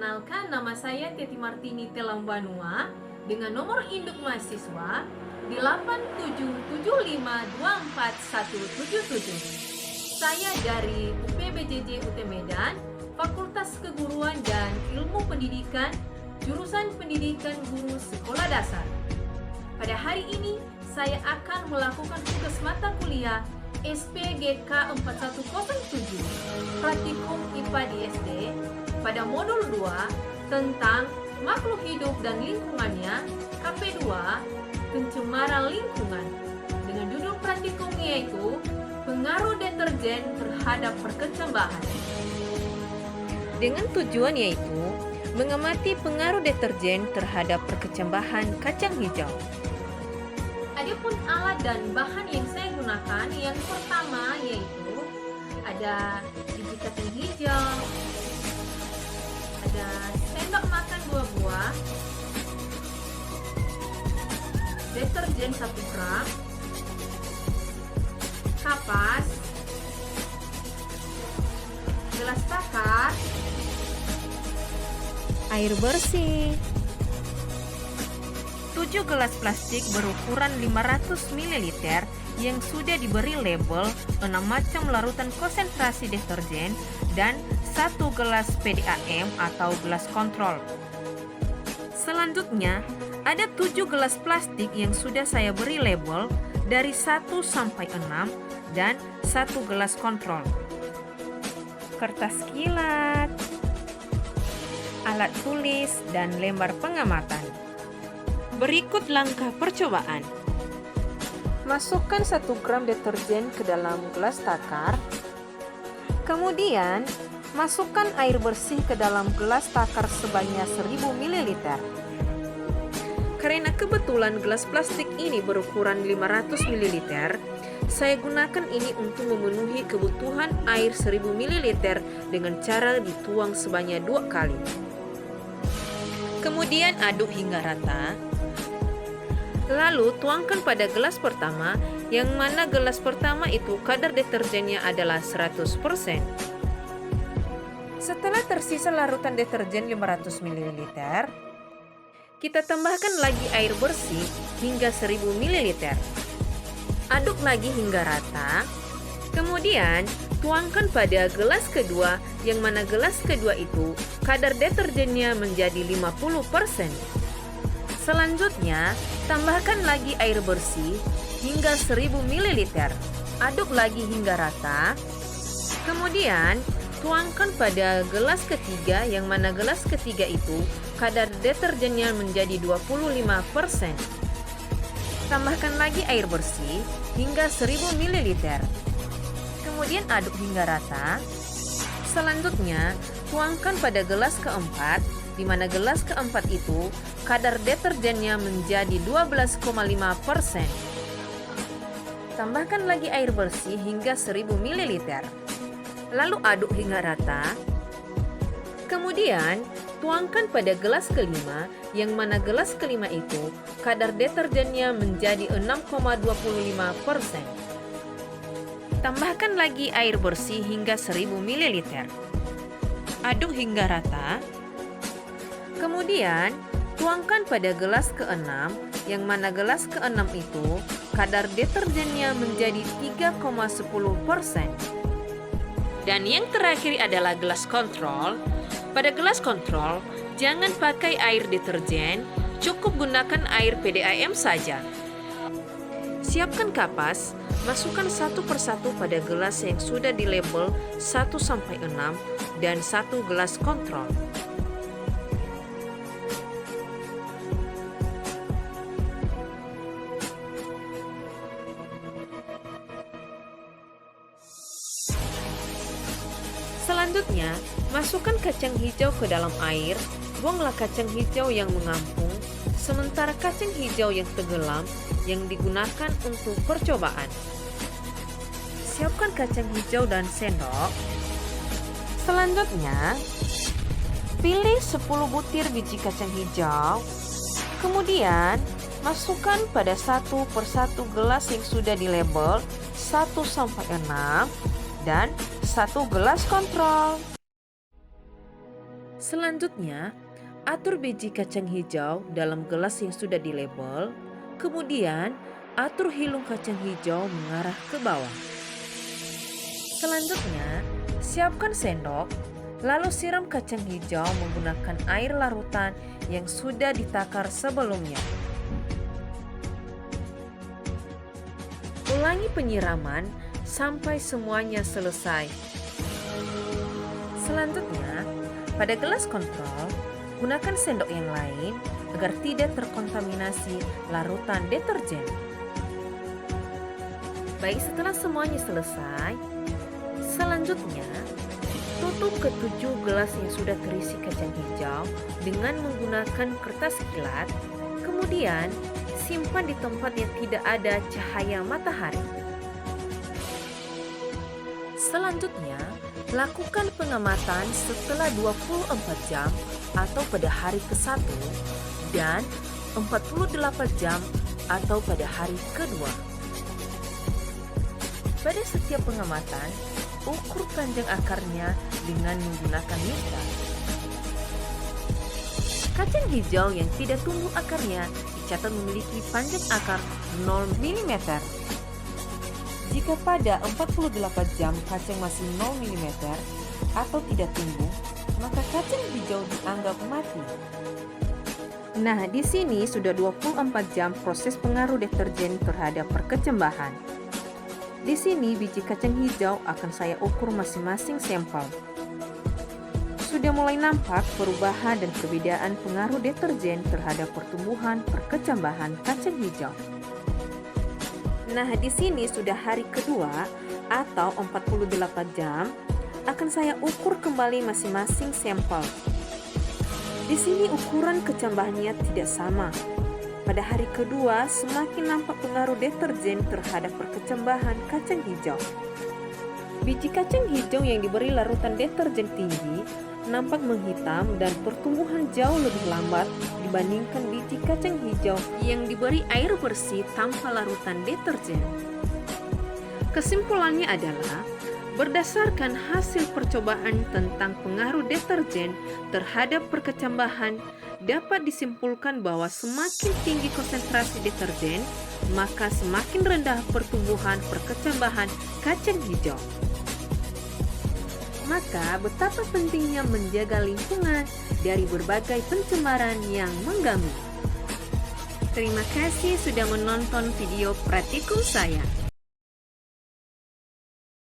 Perkenalkan, nama saya Teti Martini Telambanua dengan nomor induk mahasiswa di 8775241777. Saya dari UPBJJ UT Medan, Fakultas Keguruan dan Ilmu Pendidikan, jurusan Pendidikan Guru Sekolah Dasar. Pada hari ini, saya akan melakukan tugas mata kuliah SPGK 4107, Praktikum IPA di SD, pada modul 2 tentang makhluk hidup dan lingkungannya, KP2, pencemaran lingkungan, dengan judul praktikum yaitu pengaruh deterjen terhadap perkecambahan. Dengan tujuan yaitu mengamati pengaruh deterjen terhadap perkecambahan kacang hijau. Adapun alat dan bahan yang saya gunakan, yang pertama yaitu ada biji kacang hijau, ada sendok makan 2 buah, deterjen 1 gram, kapas, gelas takar, air bersih, 7 gelas plastik berukuran 500 ml yang sudah diberi label 6 macam larutan konsentrasi deterjen dan 1 gelas PDAM atau gelas kontrol. Selanjutnya, ada 7 gelas plastik yang sudah saya beri label dari 1 sampai 6 dan 1 gelas kontrol. Kertas kilat, alat tulis, dan lembar pengamatan. Berikut langkah percobaan. Masukkan 1 gram deterjen ke dalam gelas takar. Kemudian, masukkan air bersih ke dalam gelas takar sebanyak 1000 ml. Karena kebetulan gelas plastik ini berukuran 500 ml, saya gunakan ini untuk memenuhi kebutuhan air 1000 ml dengan cara dituang sebanyak 2 kali. Kemudian aduk hingga rata. Lalu tuangkan pada gelas pertama, yang mana gelas pertama itu kadar deterjennya adalah 100%. Setelah tersisa larutan deterjen 500 ml, kita tambahkan lagi air bersih hingga 1000 ml. Aduk lagi hingga rata. Kemudian tuangkan pada gelas kedua, yang mana gelas kedua itu kadar deterjennya menjadi 50%. Selanjutnya, tambahkan lagi air bersih hingga 1000 ml. Aduk lagi hingga rata. Kemudian, tuangkan pada gelas ketiga, yang mana gelas ketiga itu kadar deterjennya menjadi 25%. Tambahkan lagi air bersih hingga 1000 ml. Kemudian aduk hingga rata. Selanjutnya, tuangkan pada gelas keempat, di mana gelas keempat itu kadar deterjennya menjadi 12,5%. Tambahkan lagi air bersih hingga 1000 ml. Lalu aduk hingga rata. Kemudian, tuangkan pada gelas kelima, yang mana gelas kelima itu kadar deterjennya menjadi 6,25%. Tambahkan lagi air bersih hingga 1000 ml. Aduk hingga rata. Kemudian, tuangkan pada gelas ke-6, yang mana gelas ke-6 itu kadar deterjennya menjadi 3,10%. Dan yang terakhir adalah gelas kontrol. Pada gelas kontrol, jangan pakai air deterjen, cukup gunakan air PDAM saja. Siapkan kapas, masukkan satu persatu pada gelas yang sudah dilabel 1 sampai 6 dan 1 gelas kontrol. Selanjutnya, masukkan kacang hijau ke dalam air, buanglah kacang hijau yang mengapung, sementara kacang hijau yang tenggelam yang digunakan untuk percobaan. Siapkan kacang hijau dan sendok. Selanjutnya, pilih 10 butir biji kacang hijau. Kemudian, masukkan pada 1 persatu gelas yang sudah dilabel 1 sampai 6 dan 1 gelas kontrol. Selanjutnya, atur biji kacang hijau dalam gelas yang sudah dilabel, kemudian atur hilung kacang hijau mengarah ke bawah. Selanjutnya, siapkan sendok, lalu siram kacang hijau menggunakan air larutan yang sudah ditakar sebelumnya. Ulangi penyiraman sampai semuanya selesai. Selanjutnya, pada gelas kontrol, gunakan sendok yang lain agar tidak terkontaminasi larutan deterjen. Baik, setelah semuanya selesai, selanjutnya tutup ketujuh gelas yang sudah terisi kacang hijau dengan menggunakan kertas kilat, kemudian simpan di tempat yang tidak ada cahaya matahari. Selanjutnya, lakukan pengamatan setelah 24 jam atau pada hari ke-1 dan 48 jam atau pada hari kedua. Pada setiap pengamatan, ukur panjang akarnya dengan menggunakan mixer. Kacang hijau yang tidak tumbuh akarnya dicatat memiliki panjang akar 0 mm. Jika pada 48 jam kacang masih 0 mm atau tidak tumbuh, maka kacang hijau dianggap mati. Nah, di sini sudah 24 jam proses pengaruh deterjen terhadap perkecambahan. Di sini biji kacang hijau akan saya ukur masing-masing sampel. Sudah mulai nampak perubahan dan perbedaan pengaruh deterjen terhadap pertumbuhan perkecambahan kacang hijau. Nah, di sini sudah hari kedua atau 48 jam, akan saya ukur kembali masing-masing sampel. Di sini ukuran kecambahannya tidak sama. Pada hari kedua, semakin nampak pengaruh deterjen terhadap perkecambahan kacang hijau. Biji kacang hijau yang diberi larutan deterjen tinggi nampak menghitam dan pertumbuhan jauh lebih lambat dibandingkan biji kacang hijau yang diberi air bersih tanpa larutan deterjen. Kesimpulannya adalah, berdasarkan hasil percobaan tentang pengaruh deterjen terhadap perkecambahan, dapat disimpulkan bahwa semakin tinggi konsentrasi deterjen, maka semakin rendah pertumbuhan perkecambahan kacang hijau. Maka betapa pentingnya menjaga lingkungan dari berbagai pencemaran yang mengganggu. Terima kasih sudah menonton video praktikum saya.